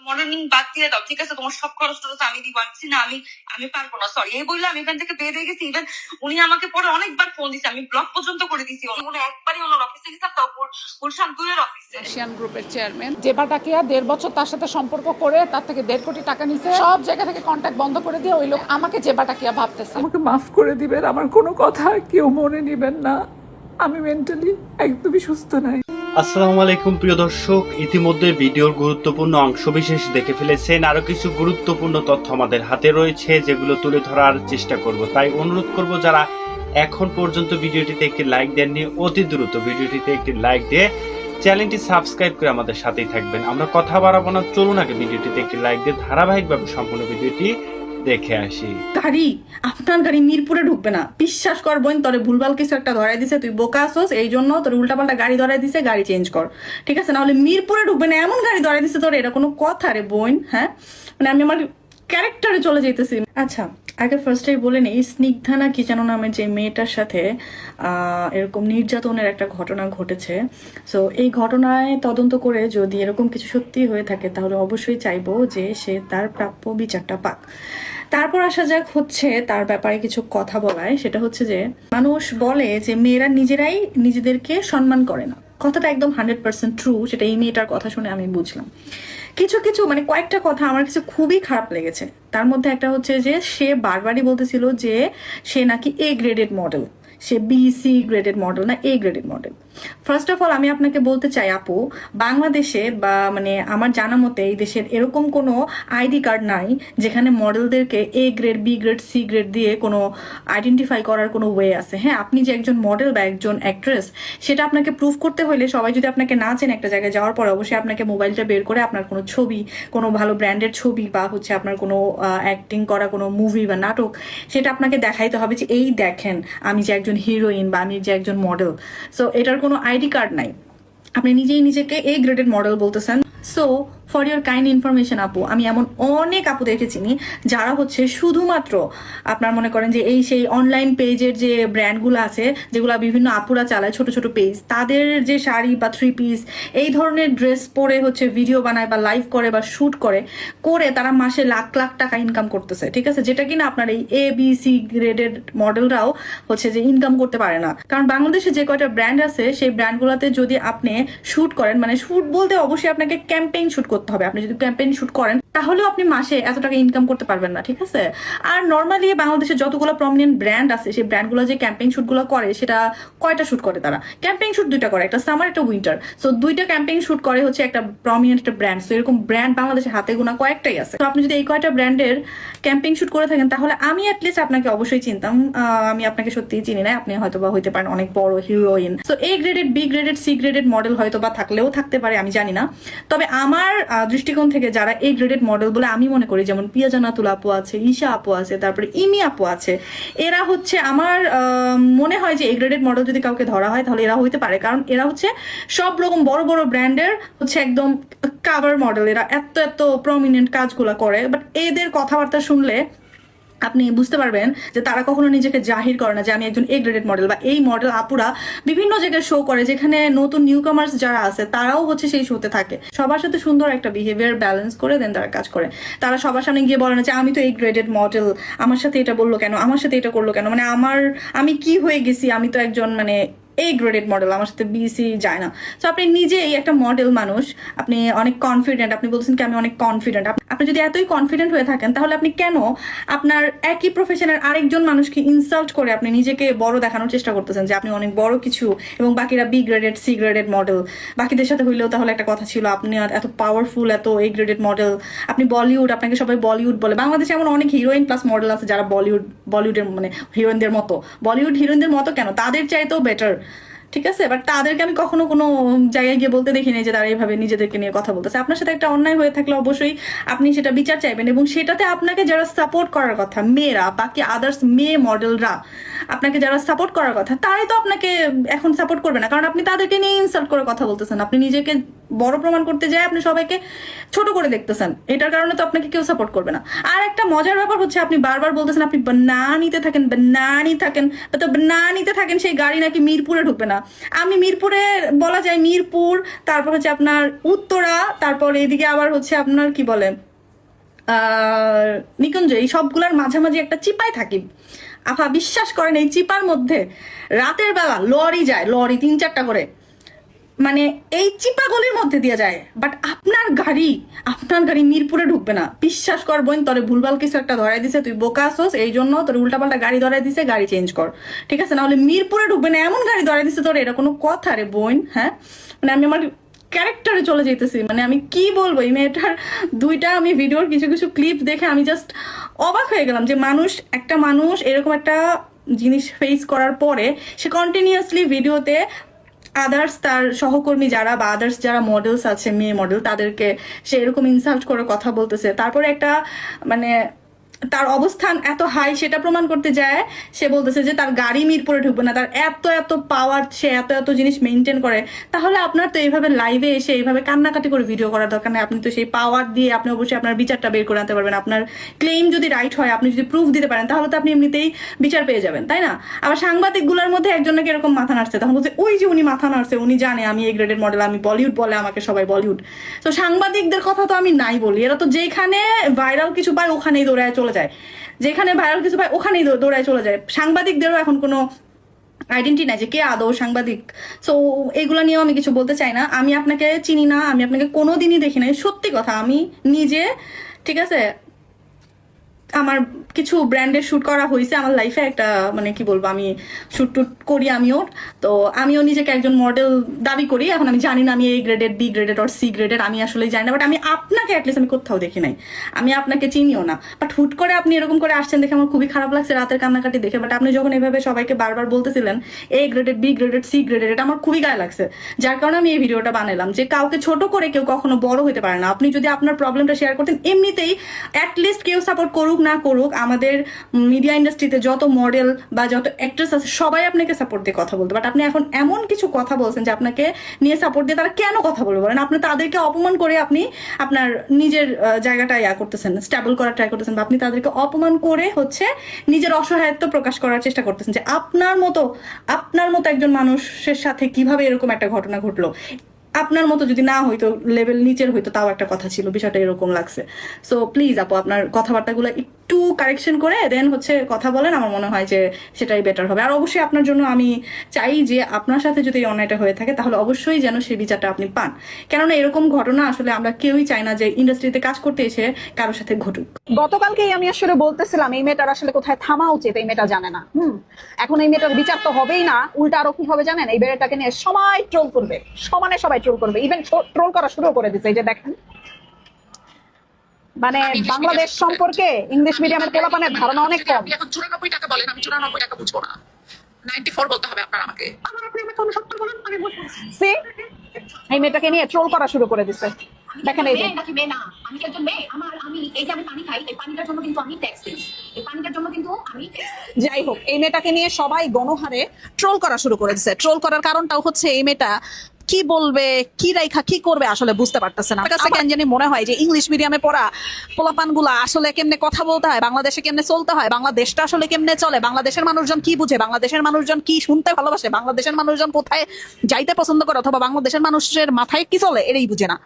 Modelling বাদ দিয়ে দাও, ঠিক আছে, তোমার সব খরচ টরচ আমি দিব। না, আমি পারবো না, সরি। এই বললে আমি এখান থেকে বের হয়ে গেছি। ইভেন উনি আমাকে পরে অনেকবার ফোন দিচ্ছে, আমি ব্লক পর্যন্ত করে দিছি। উনি একবারই ওনার অফিসে গেছে, তাও গুলশান 2 এর অফিসে। এশিয়ান গ্রুপের চেয়ারম্যান জেবা টাকিয়া 1.5 বছর তার সাথে সম্পর্ক করে তার থেকে 1.5 কোটি টাকা নিছে। সব জায়গা থেকে কন্ট্যাক্ট বন্ধ করে দিয়ে ওই লোক আমাকে জেবা টাকিয়া ভাবতেছে। আমাকে মাফ করে দিবেন, আমার কোনো কথা কেউ মনে নেবেন না, আমি মেন্টালি একদমই সুস্থ নাই। আসসালামু আলাইকুম প্রিয় দর্শক, ইতিমধ্যে ভিডিওর গুরুত্বপূর্ণ অংশবিশেষ দেখে ফেলেছেন। আরো কিছু গুরুত্বপূর্ণ তথ্য আমাদের হাতে রয়েছে, যেগুলো তুলে ধরার চেষ্টা করব। তাই অনুরোধ করব, যারা এখন পর্যন্ত ভিডিওটিতে একটি লাইক দেননি, অতি দ্রুত ভিডিওটিতে একটি লাইক দিয়ে চ্যানেলটি সাবস্ক্রাইব করে আমাদের সাথেই থাকবেন। আমরা কথা বাড়াবো না, চলুন আগে ভিডিওটিতে একটি লাইক দিয়ে ধারাবাহিকভাবে সম্পূর্ণ ভিডিওটি দেখে আসি। গাড়ি, আপনার গাড়ি মিরপুরে ঢুকবে না, বিশ্বাস কর বোন। তোরে ভুলভাল কিছু একটা ধরাই দিছে, তুই বোকা আসোস, এই জন্য তোর উল্টাপাল্টা গাড়ি ধরাই দিছে, গাড়ি চেঞ্জ কর, ঠিক আছে? না হলে মিরপুরে ঢুকবে না, এমন গাড়ি ধরাই দিছে তোর, এটা কোনো কথা রে বোন? হ্যাঁ, মানে আমি আমার ক্যারেক্টারে চলে যেতেছি। আচ্ছা, আগে ফার্স্টেই বলে নিই, স্নিগ্ধা না কি যেন নামের যে মেয়েটার সাথে এরকম নির্যাতনের একটা ঘটনা ঘটেছে। সো এই ঘটনায় তদন্ত করে যদি এরকম কিছু সত্যি হয়ে থাকে, তাহলে অবশ্যই চাইবো যে সে তার প্রাপ্য বিচারটা পাক। তারপর আসা যাক হচ্ছে তার ব্যাপারে কিছু কথা বলায়। সেটা হচ্ছে যে মানুষ বলে যে মেয়েরা নিজেরাই নিজেদেরকে সম্মান করে না। কথাটা একদম 100% ট্রু। সেটা এই মেয়েটার কথা শুনে আমি বুঝলাম। কিছু কিছু মানে কয়েকটা কথা আমার কাছে খুবই খারাপ লেগেছে। তার মধ্যে একটা হচ্ছে যে সে বারবারই বলতেছিল যে সে নাকি A graded model, say BC graded model না A graded model. First of all আমি আপনাকে বলতে চাই আপু, বাংলাদেশের বা মানে আমার জানা মতে এই দেশের এরকম কোনো আইডি কার্ড নাই যেখানে মডেলদেরকে A grade, B grade, C grade দিয়ে কোনো আইডেন্টিফাই করার কোনো ওয়ে আছে। হ্যাঁ, আপনি যে একজন মডেল বা একজন অ্যাক্ট্রেস, সেটা আপনাকে প্রুভ করতে হলে সবাই যদি আপনাকে না চেনে একটা জায়গায় যাওয়ার পর, অবশ্যই আপনাকে মোবাইলটা বের করে আপনার কোনো ছবি, কোনো ভালো ব্র্যান্ডের ছবি বা হচ্ছে আপনার কোনো অ্যাক্টিং করা কোনো মুভি বা নাটক, সেটা আপনাকে দেখাইতে হবে যে এই দেখেন আমি যে একজন হিরোইন বা আমি যে একজন মডেল। সো এটার কোনো আইডি কার্ড নাই, আপনি নিজেই নিজেকে A গ্রেডেড মডেল বলতেছেন। So for your kind information আপু, আমি এমন অনেক আপু দেখেছিনি যারা হচ্ছে শুধুমাত্র আপনার মনে করেন যে এই সেই অনলাইন পেজের যে ব্র্যান্ডগুলো আছে, যেগুলো বিভিন্ন আপুরা চালায়, ছোট ছোট পেজ, তাদের যে শাড়ি বা 3 পিস এই ধরনের ড্রেস পরে হচ্ছে ভিডিও বানায় বা লাইভ করে বা শ্যুট করে তারা মাসে লাখ লাখ টাকা ইনকাম করতেছে, ঠিক আছে? যেটা কিনা আপনার এই ABC গ্রেডেড মডেলরাও হচ্ছে যে ইনকাম করতে পারে না। কারণ বাংলাদেশে যে কয়টা ব্র্যান্ড আছে, সেই ব্র্যান্ডগুলোতে যদি আপনি শ্যুট করেন, মানে শ্যুট বলতে অবশ্যই আপনাকে ক্যাম্পেইন শ্যুট করতে হবে। আপনি যদি ক্যাম্পেইন শ্যুট করেন তাহলেও আপনি মাসে এত টাকা ইনকাম করতে পারবেন না, ঠিক আছে? আর নর্মালি বাংলাদেশে যতগুলো প্রমিনেন্ট ব্র্যান্ড আছে, সেই ব্র্যান্ডগুলো যে ক্যাম্পেইন শ্যুটগুলো করে, সেটা কয়টা শ্যুট করে তারা? ক্যাম্পেইন শ্যুট 2টা করে, একটা সামার একটা উইন্টার। সো 2টা ক্যাম্পেইন শ্যুট করে হচ্ছে একটা প্রমিনেন্ট একটা ব্র্যান্ড। সো এরকম ব্র্যান্ড বাংলাদেশে হাতে গোনা কয়েকটাই আছে। তো আপনি যদি এই কয়টা ব্র্যান্ডের ক্যাম্পেইন শ্যুট করে থাকেন, তাহলে আমি অ্যাটলিস্ট আপনাকে অবশ্যই চিনতাম। আমি আপনাকে সত্যিই চিনি না, আপনি হয়তো বা হইতে পারেন অনেক বড় heroine. So A graded, B graded, C graded model হয়তো বা থাকলেও থাকতে পারে, আমি জানি না। তবে আমার দৃষ্টিকোণ থেকে যারা A গ্রেডেড মডেল বলে আমি মনে করি, যেমন পিয়া জান্নাতুল আপু আছে, ঈশা আপু আছে, তারপরে ইমি আপু আছে, এরা হচ্ছে আমার মনে হয় যে A গ্রেডেড মডেল যদি কাউকে ধরা হয় তাহলে এরা হইতে পারে। কারণ এরা হচ্ছে সব রকম বড় বড় ব্র্যান্ডের হচ্ছে একদম কাভার মডেল। এরা এত এত প্রমিনেন্ট কাজগুলো করে, বাট এদের কথাবার্তা শুনলে আপনি বুঝতে পারবেন যে তারা কখনো নিজেকে জাহির করে না যে আমি একজন A গ্রেডেড মডেল। বা এই মডেল আপুরা বিভিন্ন জায়গায় শো করে, যেখানে নতুন নিউ কামার্স যারা আছে তারাও হচ্ছে সেই শোতে থাকে। সবার সাথে সুন্দর একটা বিহেভিয়ার ব্যালেন্স করে দেন তারা কাজ করে। তারা সবার সামনে গিয়ে বলে না যে আমি তো A গ্রেডেড মডেল, আমার সাথে এটা বললো কেন, আমার সাথে এটা করলো কেন, মানে আমি কি হয়ে গেছি, আমি তো একজন মানে A গ্রেডেড মডেল, আমার সাথে BC যায় না। তো আপনি নিজেই একটা মডেল মানুষ, আপনি অনেক কনফিডেন্ট, আপনি বলছেন কি আমি অনেক কনফিডেন্ট। আপনি যদি এতই কনফিডেন্ট হয়ে থাকেন, তাহলে আপনি কেন আপনার একই প্রফেশনের আরেকজন মানুষকে ইনসাল্ট করে আপনি নিজেকে বড় দেখানোর চেষ্টা করতেছেন যে আপনি অনেক বড় কিছু, এবং বাকিরা B graded, C graded model? বাকিদের সাথে হইলেও তাহলে একটা কথা ছিল, আপনি এত পাওয়ারফুল, এত A গ্রেডেড মডেল, আপনি বলিউড, আপনাকে সবাই বলিউড বলে। বাংলাদেশে এমন অনেক হিরোইন প্লাস মডেল আছে যারা বলিউডের মানে হিরোইনদের মতো, বলিউড হিরোইনদের মতো কেন, তাদের চাইতেও বেটার, ঠিক আছে? বাট তাদেরকে আমি কখনো কোনো জায়গায় গিয়ে বলতে দেখিনি যে তারা এইভাবে নিজেদেরকে নিয়ে কথা বলতেছে। আপনার সাথে একটা অন্যায় হয়ে থাকলে অবশ্যই আপনি সেটা বিচার চাইবেন, এবং সেটাতে আপনাকে যারা সাপোর্ট করার কথা, মেয়েরা, বাকি আদার্স মেয়ে মডেলরা আপনাকে যারা সাপোর্ট করার কথা, তারাই তো আপনাকে এখন সাপোর্ট করবে না, কারণ আপনি তাদেরকে নিয়ে ইনসাল্ট করে কথা বলতেছেন। আপনি নিজেকে বড় প্রমাণ করতে যায় আপনি সবাইকে ছোট করে দেখতেছেন, এটার কারণে তো আপনাকে কেউ সাপোর্ট করবে না। আর একটা মজার ব্যাপার হচ্ছে আপনি বারবার বলতেছেন আপনি বানানিতে থাকেন, সেই গাড়ি নাকি মিরপুরে ঢুকবে না। আমি মিরপুরে বলা যায় মিরপুর, তারপর হচ্ছে আপনার উত্তরা, তারপর এইদিকে আবার হচ্ছে আপনার কি বলে নিকুঞ্জ, এই সবগুলোর মাঝামাঝি একটা চিপায় থাকি। আপা বিশ্বাস করেন এই চিপার মধ্যে রাতের বেলা লরি যায়, লরি 3-4টা করে, মানে এই চিপা গলির মধ্যে দিয়ে যায়। বাট আপনার গাড়ি মিরপুরে ঢুকবে না। বিশ্বাস কর বোন, তোরে ভুলভাল কিছু একটা ধরাই দিছে, তুই বোকা আসোস, এই জন্য তোর উল্টাপাল্টা গাড়ি ধরাই দিছে, গাড়ি চেঞ্জ কর, ঠিক আছে? নাহলে মিরপুরে ঢুকবে না এমন গাড়ি ধরাই দিছে তোর, এটা কোনো কথা রে বোন? হ্যাঁ, মানে আমি আমার ক্যারেক্টারে চলে যেতেছি, মানে আমি কি বলবো, এই মেয়েটার দুইটা আমি ভিডিওর কিছু কিছু ক্লিপ দেখে আমি জাস্ট অবাক হয়ে গেলাম যে একটা মানুষ এরকম একটা জিনিস ফেস করার পরে সে কন্টিনিউয়াসলি ভিডিওতে আদার্স তার সহকর্মী যারা বা আদার্স যারা মডেলস আছে, মেয়ে মডেল, তাদেরকে সে এরকম ইনসাল্ট করে কথা বলতেছে। তারপরে একটা মানে তার অবস্থান এত হাই সেটা প্রমাণ করতে যায় সে বলতেছে যে তার গাড়ি মিরপুরে ঢুকবে না, তার এত পাওয়ার, সে এত জিনিস মেনটেন করে। তাহলে আপনার তো এইভাবে লাইভে এসে এইভাবে কান্নাকাটি করে ভিডিও করার দরকার নেই। আপনি তো সেই পাওয়ার দিয়ে আপনি অবশ্যই আপনার বিচারটা বের করে আনতে পারবেন। আপনার ক্লেম যদি রাইট হয়, আপনি যদি প্রুফ দিতে পারেন, তাহলে তো আপনি এমনিতেই বিচার পেয়ে যাবেন, তাই না? আবার সাংবাদিকগুলোর মধ্যে একজনকে এরকম মাথা নাড়ছে, তখন বলছে ওই যে উনি মাথা নাড়ছে, উনি জানে আমি এই গ্রেডের মডেল, আমি বলিউড বলে আমাকে সবাই বলিউড। তো সাংবাদিকদের কথা তো আমি নাই বলি, এরা তো যেখানে ভাইরাল কিছু পায় ওখানেই দৌড়ায় চলে যায়, যেখানে ভাইরাল কিছু পায় ওখানেই দৌড়ায় চলে যায়। সাংবাদিকদেরও এখন কোনো আইডেন্টি নাই যে কে আদৌ সাংবাদিক। সো এগুলো নিয়েও আমি কিছু বলতে চাই না। আমি আপনাকে চিনি না, আমি আপনাকে কোনোদিনই দেখি নাই, সত্যি কথা। আমি নিজে, ঠিক আছে, আমার কিছু ব্র্যান্ডের শ্যুট করা হয়েছে আমার লাইফে, একটা মানে কি বলবো, আমি শ্যুট টুট করি আমিও, তো আমিও নিজেকে একজন মডেল দাবি করি। এখন আমি জানি না আমি এই graded, B graded or C graded, আমি আসলে জানি না। বাট আমি আপনাকে অ্যাটলিস্ট আমি কোথাও দেখি নাই, আমি আপনাকে চিনিও না। বাট হুট করে আপনি এরকম করে আসছেন দেখে আমার খুবই খারাপ লাগছে রাতের কান্নাকাটি দেখে। বাট আপনি যখন এভাবে সবাইকে বারবার বলতেছিলেন A graded, B graded, C graded, এটা আমার খুবই গায়ে লাগছে। যার কারণে আমি এই ভিডিওটা বানালাম যে কাউকে ছোট করে কেউ কখনো বড় হতে পারে না। আপনি যদি আপনার প্রবলেমটা শেয়ার করতেন, এমনিতেই অ্যাটলিস্ট কেউ সাপোর্ট করুক না করুক, আমাদের মিডিয়া ইন্ডাস্ট্রিতে যত মডেল বা যত অ্যাক্ট্রেস আছে সবাই আপনাকে সাপোর্ট দিয়ে কথা বলতে। বাট আপনি এখন এমন কিছু কথা বলছেন যে আপনাকে নিয়ে সাপোর্ট দিয়ে তারা কেন কথা বলবে বলেন? আপনি তাদেরকে অপমান করে আপনি আপনার নিজের জায়গাটা করতেছেন, স্টেবল করার ট্রাই করতেছেন, বা আপনি তাদেরকে অপমান করে হচ্ছে নিজের অসহায়ত্ব প্রকাশ করার চেষ্টা করতেছেন যে আপনার মতো একজন মানুষের সাথে কিভাবে এরকম একটা ঘটনা ঘটলো। আপনার মতো যদি না হইতো, লেভেল নিচের হইতো, তাও একটা কথা ছিল, বিষয়টা এরকম লাগছে। সো প্লিজ আপু, আপনার কথাবার্তাগুলো একটু কারেকশন করে দেন হচ্ছে কথা বলেন, আমার মনে হয় যে সেটাই বেটার হবে। আর অবশ্যই আপনার জন্য আমি চাই যে আপনার সাথে যদি এই অন্যায়টা হয়ে থাকে তাহলে অবশ্যই যেন সেই বিচারটা আপনি পান, কেননা এরকম ঘটনা আসলে আমরা কেউই চাই না যে ইন্ডাস্ট্রিতে কাজ করতে এসে কারোর সাথে ঘটুক। গতকালকেই আমি আসলে বলতেছিলাম এই মেয়েটার আসলে কোথায় থামা উচিত, এই মেয়েটা জানে না। এখন এই মেয়েটার বিচার তো হবেই না, উল্টা আরো কি হবে জানেন? এই মেয়েটাকে নিয়ে সবাই ট্রোল করবে, সমানে সবাই ট্রোল করবে, ইভেন ট্রোল করা শুরু করে দিচ্ছে। এই যে দেখেন, মানে বাংলাদেশ সম্পর্কে ইংলিশ মিডিয়ামের পোলাপানের ধারণা অনেক কম। আপনি এখন 94 টাকা বলেন, আমি 94 টাকা বুঝবো না, 94 বলতে হবে আপনার আমাকে। সি, এই মেয়েটাকে নিয়ে ট্রোল করা শুরু করে দিচ্ছে। দেখেন এই যে, নাকি মেয়ে না, আমি একজন মেয়ে, আমি এই যে আমি পানি খাই, এই পানিটার জন্য কিন্তু আমি ট্যাক্স দিই, এই পানিটার জন্য কিন্তু আমি যাই হোক, এই মেয়েটাকে নিয়ে সবাই গণহারে ট্রোল করা শুরু করে দিচ্ছে। ট্রোল করার কারণটাও হচ্ছে এই মেয়েটা কি বলবে, কি রেখা কি করবে আসলে বুঝতে পারতেছে না। আমার কাছে কেন জানি মনে হয় যে ইংলিশ মিডিয়ামে পড়া পোলাপান গুলা আসলে কেমনে কথা বলতে হয়, বাংলাদেশে কেমনে চলতে হয়, বাংলাদেশটা আসলে কেমনে চলে, বাংলাদেশের মানুষজন কি বুঝে, বাংলাদেশের মানুষজন কি শুনতে ভালোবাসে, বাংলাদেশের মানুষজন কোথায় যাইতে পছন্দ করে, অথবা বাংলাদেশের মানুষের মাথায় কি চলে, এটাই বুঝে না।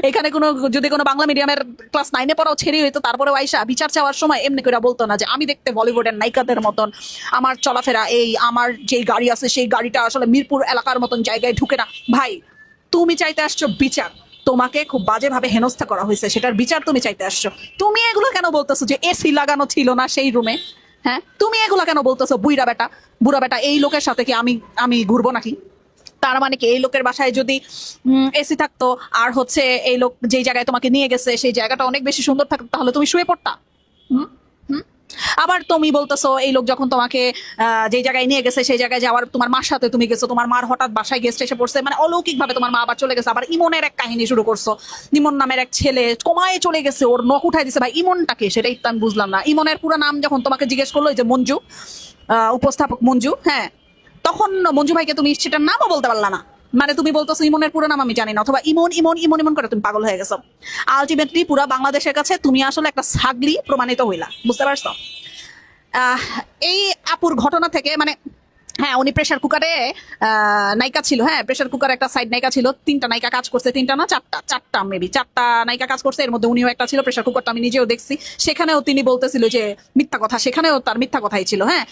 এখানে যদি কোনো বাংলা মিডিয়ামের ক্লাস 9-এ পড়াও ছেড়ে হইতো, তারপরে আইসা বিচার চাওয়ার সময় এমনি করে বলতো না যে আমি দেখতে বলিউডের নায়িকাদের মতন, আমার চলাফেরা এই, আমার যে গাড়ি আছে সেই গাড়িটা আসলে মিরপুর এলাকার মতন জায়গায় ঢুকে না। ভাই, তুমি চাইতে আসছো বিচার, তোমাকে খুব বাজেভাবে হেনস্থা করা হয়েছে, সেটার বিচার তুমি চাইতে আসছো। তুমি এগুলো কেন বলতেছো যে এসি লাগানো ছিল না সেই রুমে? হ্যাঁ, তুমি এগুলো কেন বলতেছো? বুড়া বেটা এই লোকের সাথে কি আমি ঘুরবো নাকি? তার মানে কি এই লোকের বাসায় যদি এসি থাকতো আর হচ্ছে এই লোক যেই জায়গায় তোমাকে নিয়ে গেছে সেই জায়গাটা অনেক বেশি সুন্দর থাকতো, তাহলে তুমি শুয়ে পড়তা? আবার তুমি বলতেছো এই লোক যখন তোমাকে যে জায়গায় নিয়ে গেছে সেই জায়গায় যাওয়ার তোমার মার সাথে তুমি গেছো, তোমার মার হঠাৎ বাসায় গেস্ট এসে পড়ছে, মানে অলৌকিক ভাবে তোমার মা আবার চলে গেছে। আবার ইমনের এক কাহিনী শুরু করছো, ইমন নামের এক ছেলে কমায় চলে গেছে, ওর নখ উঠাই দিছে। ভাই, ইমনটাকে সেটাই তো আমি বুঝলাম না। ইমনের পুরো নাম যখন তোমাকে জিজ্ঞেস করলো, যে মঞ্জু, উপস্থাপক মঞ্জু, হ্যাঁ, তখন মঞ্জু ভাইকে তুমি সেটার নামও বলতে পারলা না। মানে তুমি বলতেছো ইমনের পুরো নাম আমি জানি না, অথবা ইমন ইমন ইমন ইমন করে তুমি পাগল হয়ে গেছো। আলটিমেটলি পুরো বাংলাদেশের কাছে তুমি আসলে একটা ছাগলি প্রমাণিত হইলা, বুঝতে পারছো? এই আপুর ঘটনা থেকে মানে হ্যাঁ উনি প্রেসার কুকারে নায়িকা ছিল, হ্যাঁ প্রেসার কুকারে একটা সাইড নায়িকা ছিল, 3টা নায়িকা কাজ করছে, 3টা না 4টা মেবি 4টা নায়িকা কাজ করছে, এর মধ্যে উনিও একটা ছিল। প্রেসার কুকারটা আমি নিজেও দেখছি, সেখানেও তিনি বলতেছিল যে মিথ্যা কথা, সেখানেও তার মিথ্যা কথাই ছিল। হ্যাঁ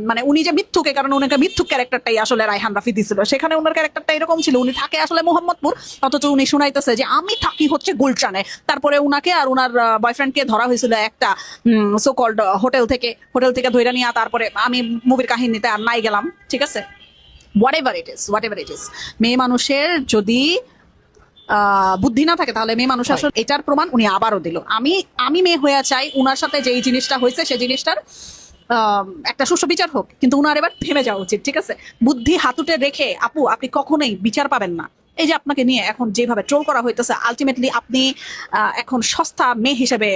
মানে উনি যে মিথ্যুকে, কারণ উনাকে মিথ্যুক ক্যারেক্টারটাই আসলে রায়হান রাফি দিছিল, সেখানে ওনার ক্যারেক্টারটা এরকম ছিল, উনি থাকে আসলে মোহাম্মদপুর, অথচ উনি শুনাইতেছে যে আমি থাকি হচ্ছে গুলশানে। তারপরে উনাকে আর উনার বয়ফ্রেন্ডকে ধরা হয়েছিল একটা সো কল্ড হোটেল থেকে ধইরা নিয়ে, তারপরে আমি মুভির কাহিনীতে আর নাই গেলাম, ঠিক আছে? হোয়াট এভার ইট ইজ, মেয়ে মানুষের যদি বুদ্ধি না থাকে তাহলে মেয়ে মানুষ আসলে এটার প্রমাণ উনি আবারও দিল। আমি মেয়ে হয়ে চাই উনার সাথে যে এই জিনিসটা হয়েছে সেই জিনিসটার একটা সুষ্ঠু বিচার হোক, কিন্তু উনার এবার থেমে যাওয়া উচিত, ঠিক আছে? বুদ্ধি হাতুটে রেখে আপু আপনি কখনোই বিচার পাবেন না। এই যে আপনাকে নিয়ে এখন যেভাবে ট্রোল করা হইতেছে, আলটিমেটলি আপনি এখন সস্তা মেয়ে হিসেবে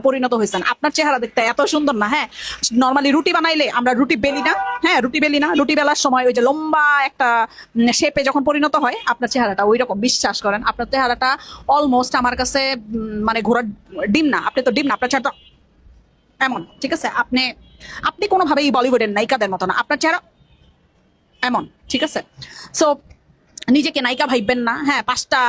পরিণত হয়েছেন। আপনার চেহারা দেখতে এত সুন্দর না, হ্যাঁ নর্মালি রুটি বানাইলে আমরা রুটি বেলি না, হ্যাঁ রুটি বেলার সময় ওই যে লম্বা একটা শেপে যখন পরিণত হয়, আপনার চেহারাটা ওই রকম, বিশ্বাস করেন আপনার চেহারাটা অলমোস্ট আমার কাছে মানে ঘোড়ার ডিম না, আপনি তো ডিম না, আপনার চেহারা এমন, ঠিক আছে? আপনি কোনোভাবেই বলিউডের নায়িকাদের মতো না, আপনার চেহারা এমন, ঠিক আছে? সো নিজেকে নায়িকা ভাইবেন না। হ্যাঁ 5টা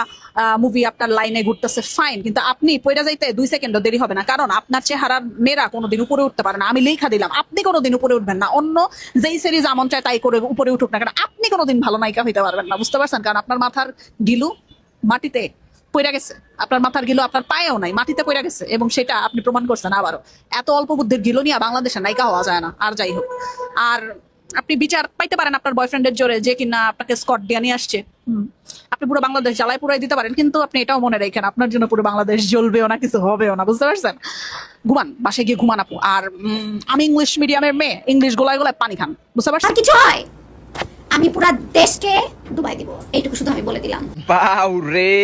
মুভি আপনার লাইনে ঘুরতেছে, ফাইন, কিন্তু আপনি পয়রা যাইতে 2 সেকেন্ডও দেরি হবে না, কারণ আপনার চেহারার মেয়েরা কোনোদিন উপরে উঠতে পারে না। আমি লেখা দিলাম আপনি কোনোদিন উপরে উঠবেন না, অন্য যেই সিরিজ আমন চায় তাই করে উপরে উঠুক না, কারণ আপনি কোনোদিন ভালো নায়িকা হইতে পারবেন না, বুঝতে পারছেন? কারণ আপনার মাথার গিলু মাটিতে পইরা গেছে, আপনার মাথার গিলো আপনার পায়েও নাই, মাটিতে পইরা গেছে, এবং সেটা আপনি প্রমাণ করছেন আবারও। এত অল্প বুদ্ধির গিলো নিয়ে বাংলাদেশে নায়িকা হওয়া যায় না। আর যাই হোক, আর আপনি বিচার পাইতে পারেন আপনার বয়ফ্রেন্ডের জোরে, যে কিনা আপনাকে স্কট দিয়ে নিয়ে আসছে। আপনি পুরো বাংলাদেশ জ্বালায় পুরাই দিতে পারেন, কিন্তু আপনি এটাও মনে রাখেন আপনার জন্য পুরো বাংলাদেশ জ্বলবেও না, কিছু হবেও না, বুঝতে পারছেন? ঘুমান, বাসায় গিয়ে ঘুমান আপু। আর আমি ইংলিশ মিডিয়ামের মেয়ে, ইংলিশ গোলায় গোলায় পানি খান, বুঝতে পারছেন? আর কিছু হয় আমি পুরা দেশকে ডুবাই দিব, এইটুকু শুধু আমি বলে দিলাম। বাউ রে,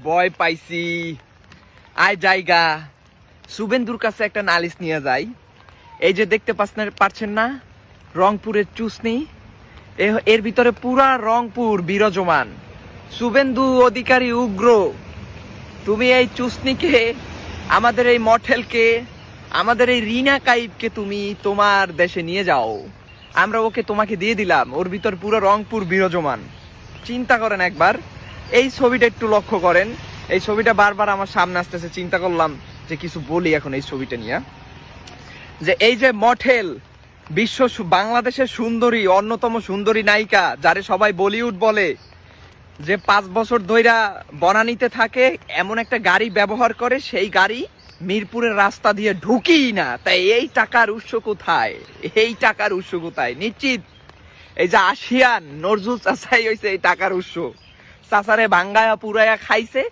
ভয় পাইছি। আয় জায়গা শুভেন্দুর কাছে একটা নালিশ নিয়ে যাই। এই যে দেখতে পাচ্ছেন না রংপুরের চুসনি, এর ভিতরে পুরা রংপুর বিরাজমান। শুভেন্দু অধিকারী উগ্র, তুমি এই চুসনিকে, আমাদের এই মঠেলকে, আমাদের এই রিনা কাইবকে তুমি তোমার দেশে নিয়ে যাও, আমরা ওকে তোমাকে দিয়ে দিলাম। ওর ভিতর পুরো রংপুর বিরাজমান। চিন্তা করেন একবার, এই ছবিটা একটু লক্ষ্য করেন। এই ছবিটা বারবার আমার সামনে আসতেছে, চিন্তা করলাম যে কিছু বলি এখন এই ছবিটা নিয়ে। যে এই যে মঠেল, বাংলাদেশের সুন্দরী, অন্যতম সুন্দরী নায়িকা, যারে সবাই বলিউড বলে, যে 5 বছর ধইরা বনানীতে থাকে, এমন একটা গাড়ি ব্যবহার করে, সেই গাড়ি মিরপুরের রাস্তা দিয়ে ঢুকি না। তাই এই টাকার উৎস কোথায়? এই টাকার উৎস কোথায়? নিশ্চিত এই যে আসিয়ান নজরুল চাচাই হইছে এই টাকার উৎস। চাচারে ভাঙ্গায়া পুরায়া খাইছে।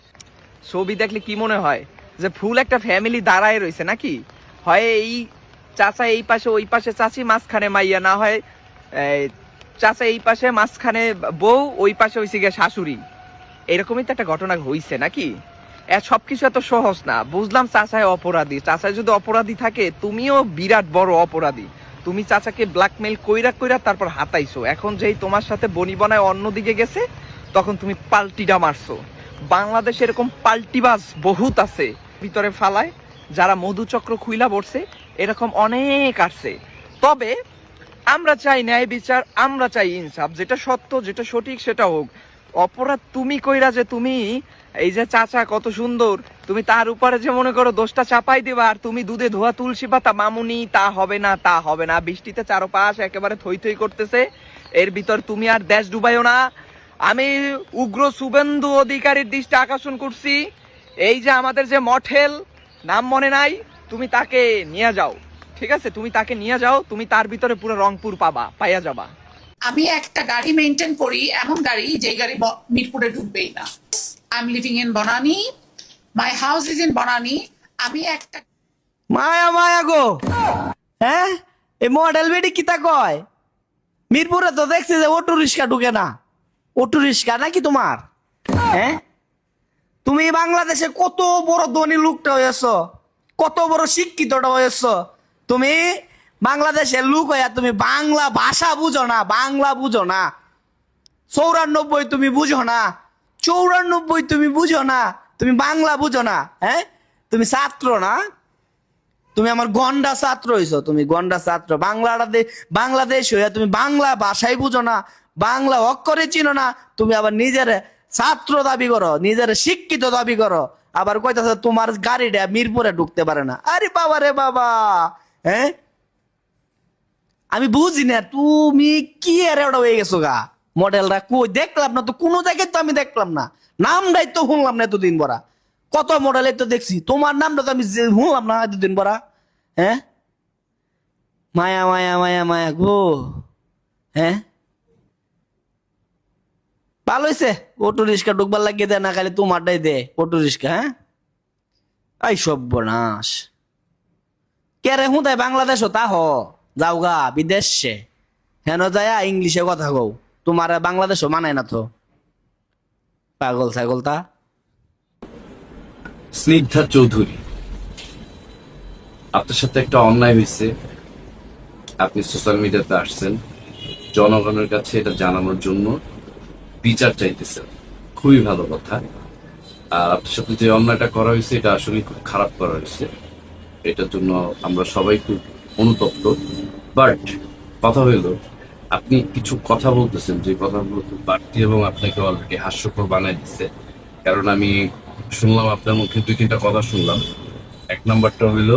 ছবি দেখলে কি মনে হয় যে ফুল একটা ফ্যামিলি দাঁড়ায় রয়েছে নাকি? হয় এই চাচা এই পাশে, ওই পাশে চাচি, মাঝখানে মাইয়া, না হয় চাচা এই পাশে, মাঝখানে বউ, ওই পাশে হয়েছে গিয়ে শাশুড়ি। এরকমই তো একটা ঘটনা হয়েছে নাকি? সবকিছু এত সহজ না। বুঝলাম চাচায় অপরাধী, চাচায় যদি অপরাধী থাকে, তুমিও বিরাট বড় অপরাধী। তুমি চাচাকে ব্ল্যাকমেইল কইরা তারপর হাতাইছো। এখন যেই তোমার সাথে বনিবনায় অন্যদিকে গেছে, তখন তুমি পাল্টিটা মারছো। বাংলাদেশে এরকম পাল্টিবাজ বহুত আছে, ভিতরে ফালায় যারা মধুচক্র খুইলা বসছে, এরকম অনেক আছে। তবে আমরা চাই ন্যায় বিচার, আমরা চাই ইনসাফ, যেটা সত্য, যেটা সঠিক সেটা হোক। অপরাধ তুমি কইরা যে তুমি এই যে চাচা কত সুন্দর, তুমি তার উপরে যে মনে করো দোষটা চাপাই দিবা, আর তুমি দুধে ধোয়া তুলসী পাতা মামুনি, তা হবে না, তা হবে না। বৃষ্টিতে চারপাশ একেবারে থই থই করতেছে, এর ভিতর তুমি আর দেশ ডুবাইও না। আমি উগ্র শুভেন্দু অধিকারীর দৃষ্টি আকর্ষণ করছি। এই যে আমাদের যে মঠেল, নাম মনে নাই, তুমি তাকে নিয়ে যাও, ঠিক আছে? তুমি তাকে নিয়ে যাও, তুমি তার ভিতরে পুরো রংপুর পাইয়া যাবা। আমি একটা গাড়ি মেনটেন করি, এমন গাড়ি যে গাড়ি মিরপুরে ঢুকবেই না। I am living in Banani, my house is in Banani. আমি একটা মায়া গো, হ্যাঁ এই মডেল বেটি কিতা কয়? মিরপুরে তো দেখছি যে অটো রিক্সা ঢুকে না। অটো রিক্সা নাকি তোমার? হ্যাঁ তুমি বাংলাদেশে কত বড় ধনী লোকটা হয়েছ, কত বড় শিক্ষিতটা হয়েছ। তুমি বাংলাদেশের লোক হইয়া তুমি বাংলা ভাষা বুঝো না, বাংলা বুঝো না। 94 তুমি বুঝো না, 94 তুমি বুঝো না, তুমি বাংলা বুঝো না, হ্যাঁ? তুমি ছাত্র না, তুমি আমার গন্ডা ছাত্র হইছো, তুমি গন্ডা ছাত্র। বাংলাদেশ হইয়া তুমি বাংলা ভাষাই বুঝো না, বাংলা অক্ষরে চিনো না, তুমি আবার নিজের ছাত্র দাবি করো, নিজের শিক্ষিত দাবি করো, আবার কইতাছো তোমার গাড়িটা মিরপুরে ঢুকতে পারে না। আরে বাবা রে বাবা, হ্যাঁ? আমি বুঝি না তুমি কি এর ওটা হয়ে গেছো গা। মডেলটা কই দেখলাম না তো, কোনো জায়গায় তো আমি দেখলাম না, নামটাই তো শুনলাম না এতদিন বড়া। কত মডেলের তো দেখছি, তোমার নামটা তো আমি শুনলাম না এতদিন বড়া। হ্যাঁ, মায়া মায়া মায়া মায়া গো, হ্যাঁ? ভালো হয়েছে অটো রিক্সা ঢুকবার লাগিয়ে দেয় না, খালি তোমারটাই দে অটো রিক্সা। হ্যাঁ, এই সর্বনাশ। কে রে হুঁদায় বাংলাদেশ তা হ যাও গা বিদেশে, হেন যায় ইংলিশে কথা কও, তোমার বাংলাদেশও মানায় না তো, পাগল ছাগল তা। স্নিগ্ধা চৌধুরী, আপনার সাথে একটা অন্যায় হয়েছে, আপনি সোশ্যাল মিডিয়াতে আসছেন জনগণের কাছে এটা জানানোর জন্য, বিচার চাইতেছেন, খুবই ভালো কথা। আর আপনার সাথে যে অন্যায়টা করা হয়েছে এটা আসলে খুব খারাপ করা হয়েছে, এটার জন্য আমরা সবাই খুব অনুতপ্ত। বাট কথা হইল, আপনি কিছু কথা বলতেছেন যে কথাগুলো খুব বাড়তি এবং আপনাকে অলরেডি হাস্যকর বানাই দিচ্ছে। কারণ আমি শুনলাম আপনার মুখে 2-3টা কথা শুনলাম। এক নাম্বারটা হইল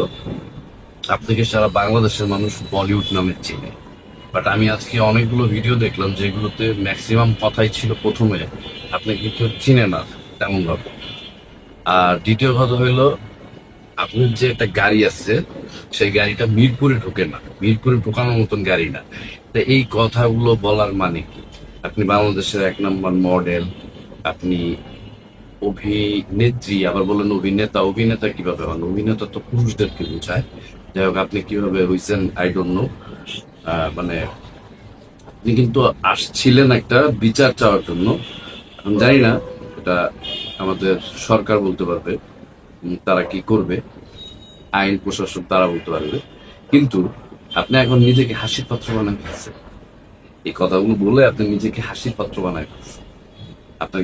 আপনাকে সারা বাংলাদেশের মানুষ বলিউড নামে চেনে, বাট আমি আজকে অনেকগুলো ভিডিও দেখলাম যেগুলোতে ম্যাক্সিমাম কথাই ছিল প্রথমে আপনাকে কেউ চিনে না তেমন ভাবে। আর দ্বিতীয় কথা হইলো আপনার যে একটা গাড়ি আছে সেই গাড়িটা মিরপুরে ঢোকে না, মিরপুরে ঢোকানোর মতন গাড়ি না। তো এই কথাগুলো বলার মানে কি? আপনি বাংলাদেশের 1 নম্বর মডেল, আপনি অভিনেত্রী, আবার বলেন অভিনেতা। অভিনেতা কিভাবে হন? অভিনেতা তো পুরুষদেরকে বোঝায়। যাই হোক, আপনি কিভাবে হইছেন আই ডোন্ট নো। মানে আপনি কিন্তু আসছিলেন একটা বিচার চাওয়ার জন্য, আমি জানি না এটা আমাদের সরকার বলতে পারবে তারা কি করবে, আইন প্রশাসন তারা বলতে পারবে। কিন্তু আপনি এখন নিজেকে হাসির পাত্র বানায় ফেলছেন, এই কথাগুলো বলে আপনি নিজেকে হাসির পাত্র বানায় ফেলছেন। আপনার